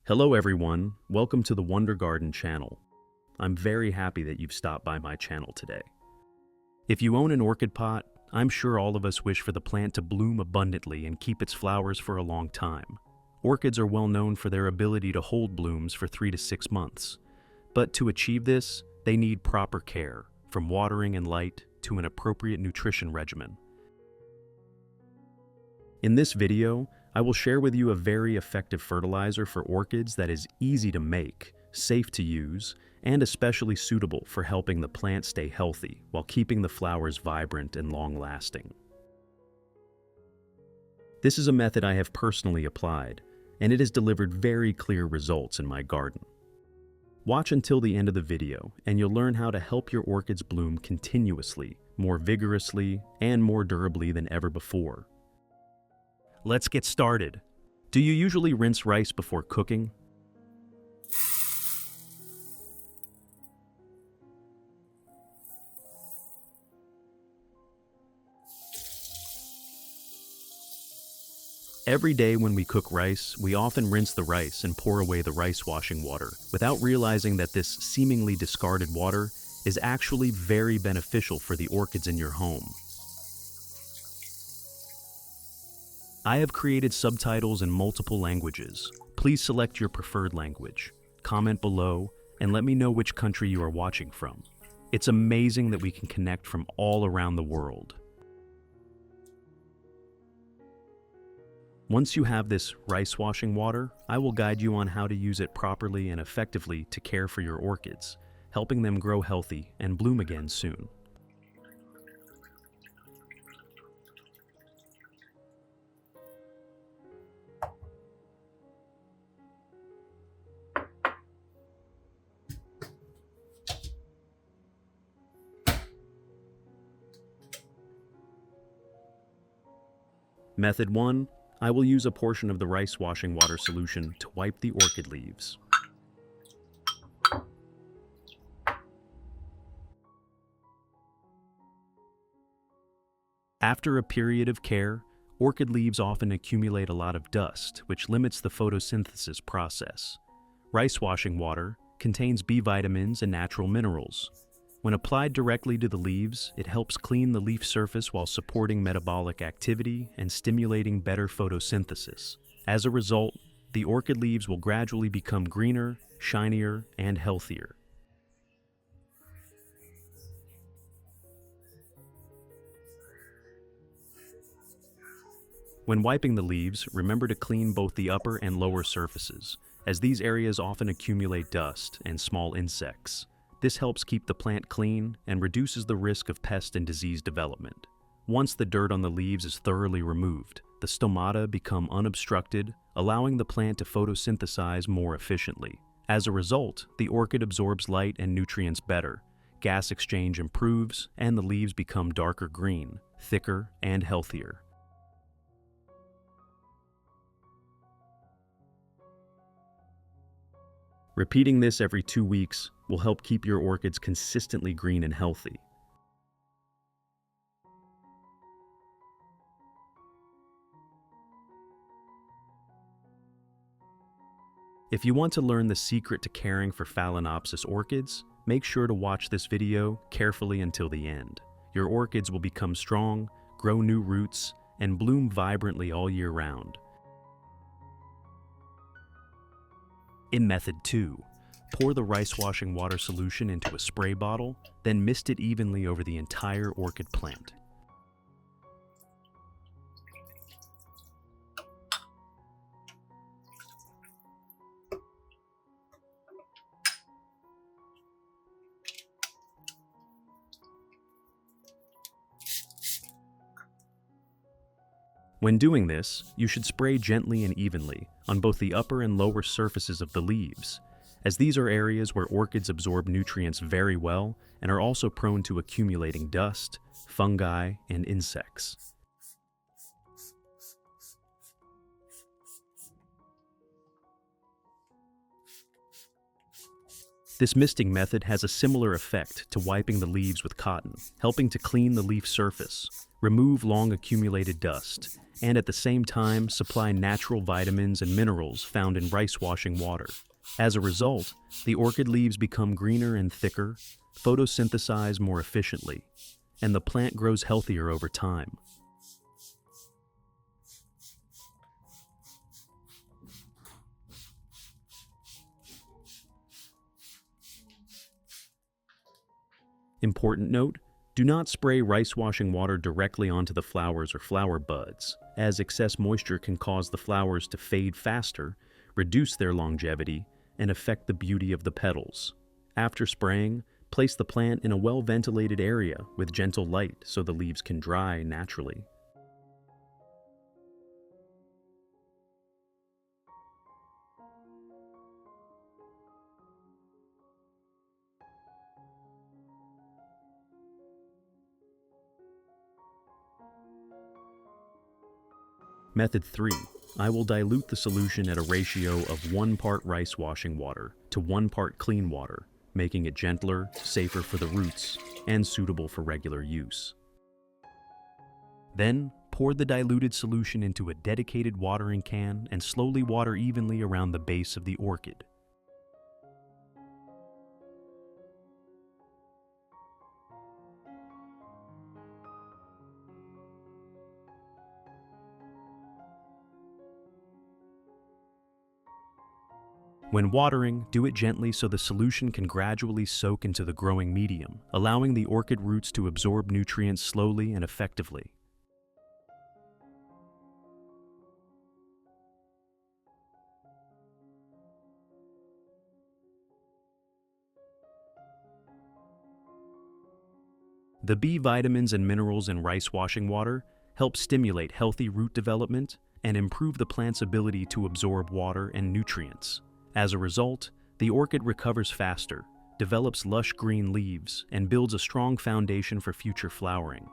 Hello everyone, welcome to the Wonder Garden channel. I'm very happy that you've stopped by my channel today. If you own an orchid pot, I'm sure all of us wish for the plant to bloom abundantly and keep its flowers for a long time. Orchids are well known for their ability to hold blooms for 3 to 6 months. But to achieve this, they need proper care, from watering and light to an appropriate nutrition regimen. In this video, I will share with you a very effective fertilizer for orchids that is easy to make, safe to use, and especially suitable for helping the plant stay healthy while keeping the flowers vibrant and long-lasting. This is a method I have personally applied, and it has delivered very clear results in my garden. Watch until the end of the video, and you'll learn how to help your orchids bloom continuously, more vigorously, and more durably than ever before. Let's get started. Do you usually rinse rice before cooking? Every day when we cook rice, we often rinse the rice and pour away the rice washing water, without realizing that this seemingly discarded water is actually very beneficial for the orchids in your home. I have created subtitles in multiple languages. Please select your preferred language, comment below, and let me know which country you are watching from. It's amazing that we can connect from all around the world. Once you have this rice washing water, I will guide you on how to use it properly and effectively to care for your orchids, helping them grow healthy and bloom again soon. Method 1. I will use a portion of the rice washing water solution to wipe the orchid leaves. After a period of care, orchid leaves often accumulate a lot of dust, which limits the photosynthesis process. Rice washing water contains B vitamins and natural minerals. When applied directly to the leaves, it helps clean the leaf surface while supporting metabolic activity and stimulating better photosynthesis. As a result, the orchid leaves will gradually become greener, shinier, and healthier. When wiping the leaves, remember to clean both the upper and lower surfaces, as these areas often accumulate dust and small insects. This helps keep the plant clean and reduces the risk of pest and disease development. Once the dirt on the leaves is thoroughly removed, the stomata become unobstructed, allowing the plant to photosynthesize more efficiently. As a result, the orchid absorbs light and nutrients better, gas exchange improves, and the leaves become darker green, thicker, and healthier. Repeating this every 2 weeks will help keep your orchids consistently green and healthy. If you want to learn the secret to caring for Phalaenopsis orchids, make sure to watch this video carefully until the end. Your orchids will become strong, grow new roots, and bloom vibrantly all year round. In Method 2, pour the rice washing water solution into a spray bottle, then mist it evenly over the entire orchid plant. When doing this, you should spray gently and evenly on both the upper and lower surfaces of the leaves, as these are areas where orchids absorb nutrients very well and are also prone to accumulating dust, fungi, and insects. This misting method has a similar effect to wiping the leaves with cotton, helping to clean the leaf surface, remove long accumulated dust, and at the same time supply natural vitamins and minerals found in rice washing water. As a result, the orchid leaves become greener and thicker, photosynthesize more efficiently, and the plant grows healthier over time. Important note: do not spray rice washing water directly onto the flowers or flower buds, as excess moisture can cause the flowers to fade faster, reduce their longevity, and affect the beauty of the petals. After spraying, place the plant in a well-ventilated area with gentle light so the leaves can dry naturally. Method 3. I will dilute the solution at a ratio of 1 part rice washing water to 1 part clean water, making it gentler, safer for the roots, and suitable for regular use. Then, pour the diluted solution into a dedicated watering can and slowly water evenly around the base of the orchid. When watering, do it gently so the solution can gradually soak into the growing medium, allowing the orchid roots to absorb nutrients slowly and effectively. The B vitamins and minerals in rice washing water help stimulate healthy root development and improve the plant's ability to absorb water and nutrients. As a result, the orchid recovers faster, develops lush green leaves, and builds a strong foundation for future flowering.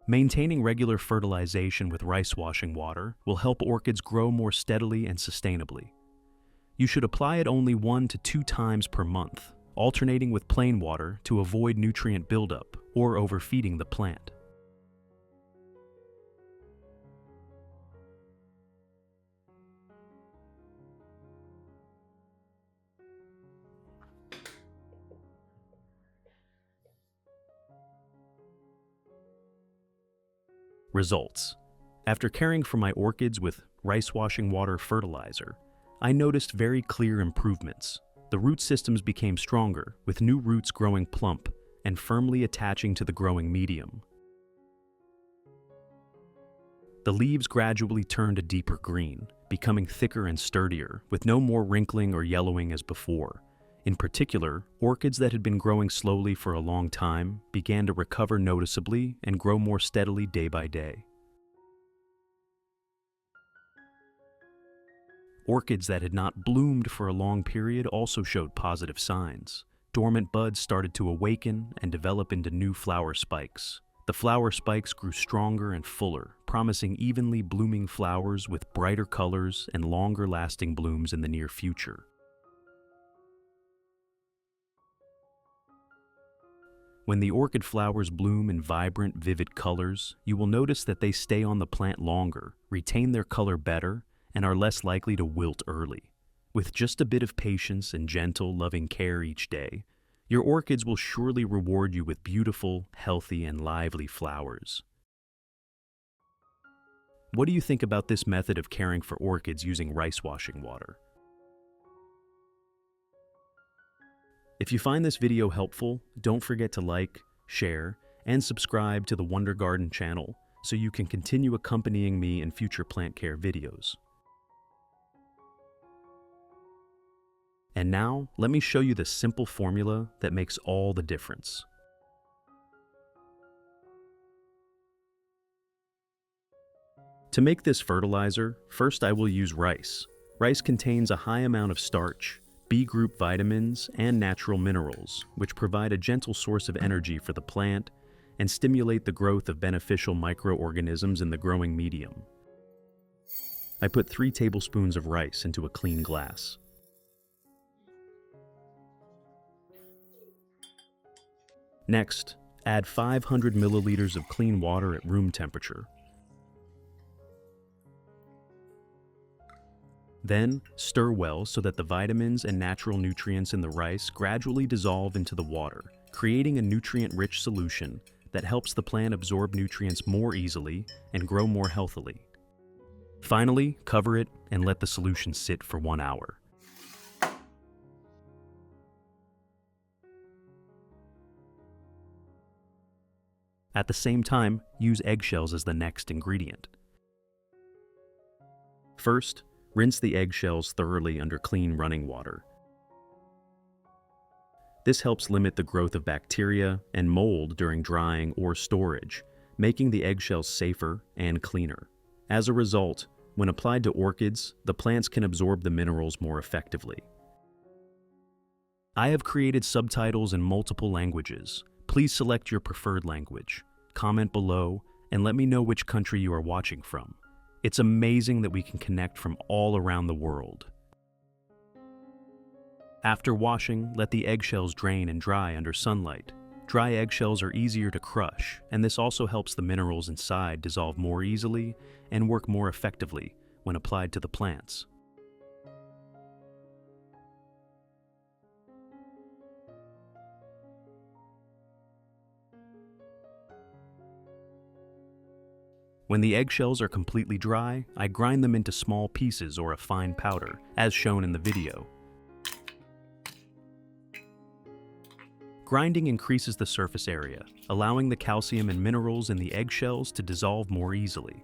Maintaining regular fertilization with rice washing water will help orchids grow more steadily and sustainably. You should apply it only 1 to 2 times per month, alternating with plain water to avoid nutrient buildup or overfeeding the plant. Results. After caring for my orchids with rice washing water fertilizer, I noticed very clear improvements. The root systems became stronger, with new roots growing plump and firmly attaching to the growing medium. The leaves gradually turned a deeper green, becoming thicker and sturdier, with no more wrinkling or yellowing as before. In particular, orchids that had been growing slowly for a long time began to recover noticeably and grow more steadily day by day. Orchids that had not bloomed for a long period also showed positive signs. Dormant buds started to awaken and develop into new flower spikes. The flower spikes grew stronger and fuller, promising evenly blooming flowers with brighter colors and longer-lasting blooms in the near future. When the orchid flowers bloom in vibrant, vivid colors, you will notice that they stay on the plant longer, retain their color better, and are less likely to wilt early. With just a bit of patience and gentle, loving care each day, your orchids will surely reward you with beautiful, healthy, and lively flowers. What do you think about this method of caring for orchids using rice washing water? If you find this video helpful, don't forget to like, share, and subscribe to the Wonder Garden channel so you can continue accompanying me in future plant care videos. And now, let me show you the simple formula that makes all the difference. To make this fertilizer, first I will use rice. Rice contains a high amount of starch, B group vitamins, and natural minerals, which provide a gentle source of energy for the plant and stimulate the growth of beneficial microorganisms in the growing medium. I put 3 tablespoons of rice into a clean glass. Next, add 500 milliliters of clean water at room temperature. Then, stir well so that the vitamins and natural nutrients in the rice gradually dissolve into the water, creating a nutrient-rich solution that helps the plant absorb nutrients more easily and grow more healthily. Finally, cover it and let the solution sit for 1 hour. At the same time, use eggshells as the next ingredient. First, rinse the eggshells thoroughly under clean running water. This helps limit the growth of bacteria and mold during drying or storage, making the eggshells safer and cleaner. As a result, when applied to orchids, the plants can absorb the minerals more effectively. I have created subtitles in multiple languages. Please select your preferred language, comment below, and let me know which country you are watching from. It's amazing that we can connect from all around the world. After washing, let the eggshells drain and dry under sunlight. Dry eggshells are easier to crush, and this also helps the minerals inside dissolve more easily and work more effectively when applied to the plants. When the eggshells are completely dry, I grind them into small pieces or a fine powder, as shown in the video. Grinding increases the surface area, allowing the calcium and minerals in the eggshells to dissolve more easily.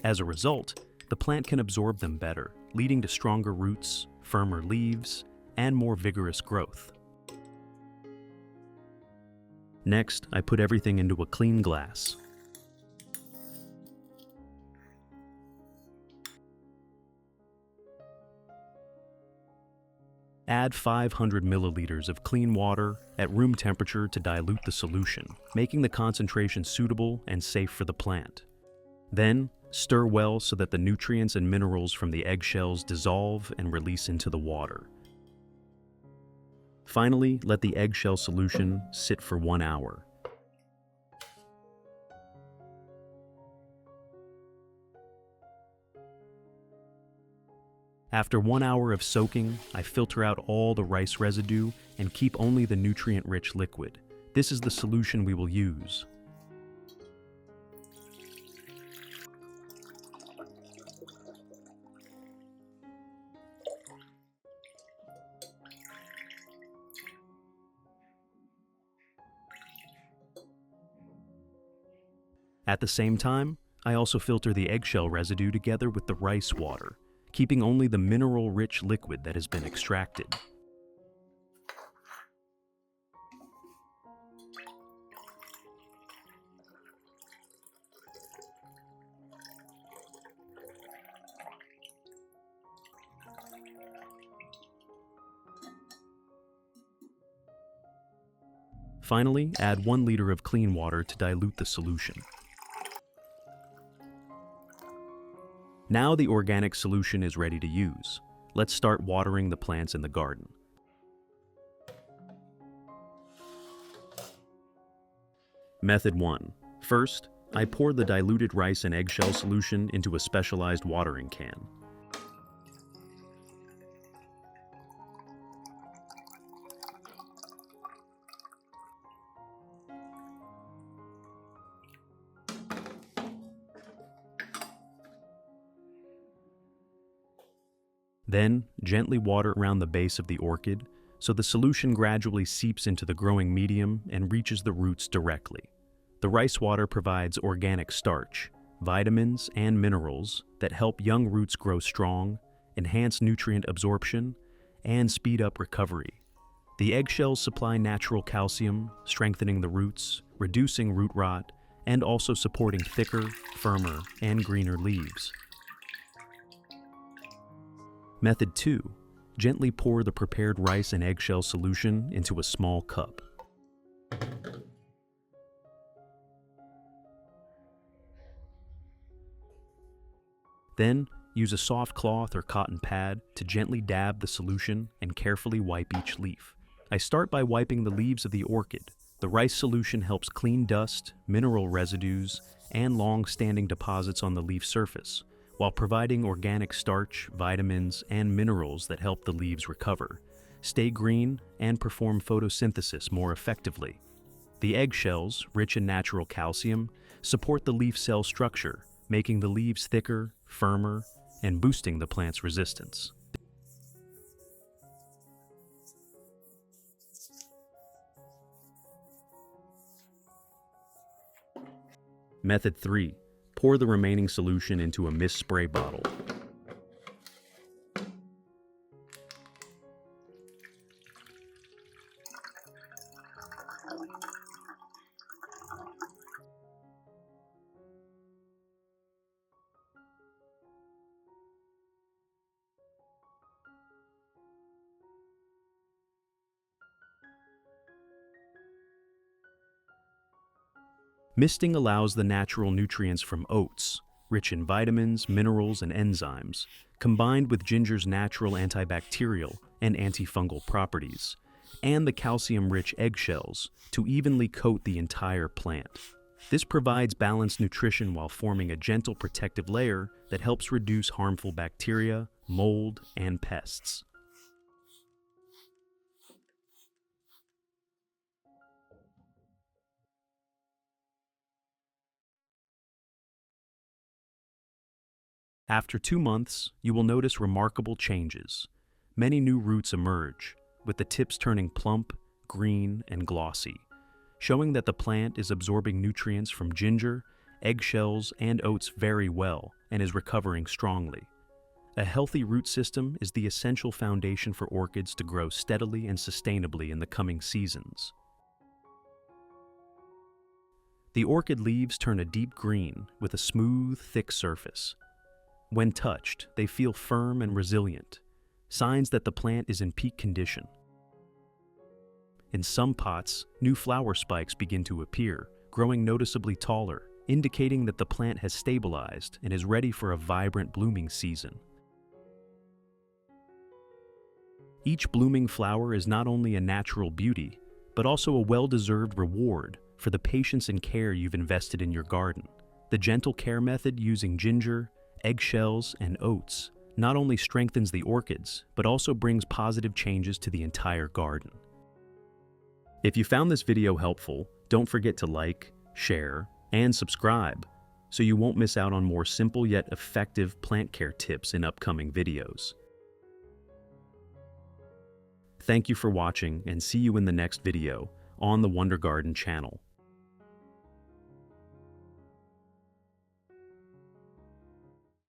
As a result, the plant can absorb them better, leading to stronger roots, firmer leaves, and more vigorous growth. Next, I put everything into a clean glass. Add 500 milliliters of clean water at room temperature to dilute the solution, making the concentration suitable and safe for the plant. Then, stir well so that the nutrients and minerals from the eggshells dissolve and release into the water. Finally, let the eggshell solution sit for 1 hour. After 1 hour of soaking, I filter out all the rice residue and keep only the nutrient-rich liquid. This is the solution we will use. At the same time, I also filter the eggshell residue together with the rice water, keeping only the mineral-rich liquid that has been extracted. Finally, add 1 liter of clean water to dilute the solution. Now the organic solution is ready to use. Let's start watering the plants in the garden. Method 1. First, I pour the diluted rice and eggshell solution into a specialized watering can. Then, gently water around the base of the orchid so the solution gradually seeps into the growing medium and reaches the roots directly. The rice water provides organic starch, vitamins, and minerals that help young roots grow strong, enhance nutrient absorption, and speed up recovery. The eggshells supply natural calcium, strengthening the roots, reducing root rot, and also supporting thicker, firmer, and greener leaves. Method 2. Gently pour the prepared rice and eggshell solution into a small cup. Then, use a soft cloth or cotton pad to gently dab the solution and carefully wipe each leaf. I start by wiping the leaves of the orchid. The rice solution helps clean dust, mineral residues, and long-standing deposits on the leaf surface, while providing organic starch, vitamins, and minerals that help the leaves recover, stay green, and perform photosynthesis more effectively. The eggshells, rich in natural calcium, support the leaf cell structure, making the leaves thicker, firmer, and boosting the plant's resistance. Method 3. Pour the remaining solution into a mist spray bottle. Misting allows the natural nutrients from oats, rich in vitamins, minerals, and enzymes, combined with ginger's natural antibacterial and antifungal properties, and the calcium-rich eggshells to evenly coat the entire plant. This provides balanced nutrition while forming a gentle protective layer that helps reduce harmful bacteria, mold, and pests. After 2 months, you will notice remarkable changes. Many new roots emerge, with the tips turning plump, green, and glossy, showing that the plant is absorbing nutrients from ginger, eggshells, and oats very well and is recovering strongly. A healthy root system is the essential foundation for orchids to grow steadily and sustainably in the coming seasons. The orchid leaves turn a deep green with a smooth, thick surface. When touched, they feel firm and resilient, signs that the plant is in peak condition. In some pots, new flower spikes begin to appear, growing noticeably taller, indicating that the plant has stabilized and is ready for a vibrant blooming season. Each blooming flower is not only a natural beauty, but also a well-deserved reward for the patience and care you've invested in your garden. The gentle care method using ginger, eggshells, and oats not only strengthens the orchids, but also brings positive changes to the entire garden. If you found this video helpful, don't forget to like, share, and subscribe so you won't miss out on more simple yet effective plant care tips in upcoming videos. Thank you for watching and see you in the next video on the Wonder Garden channel.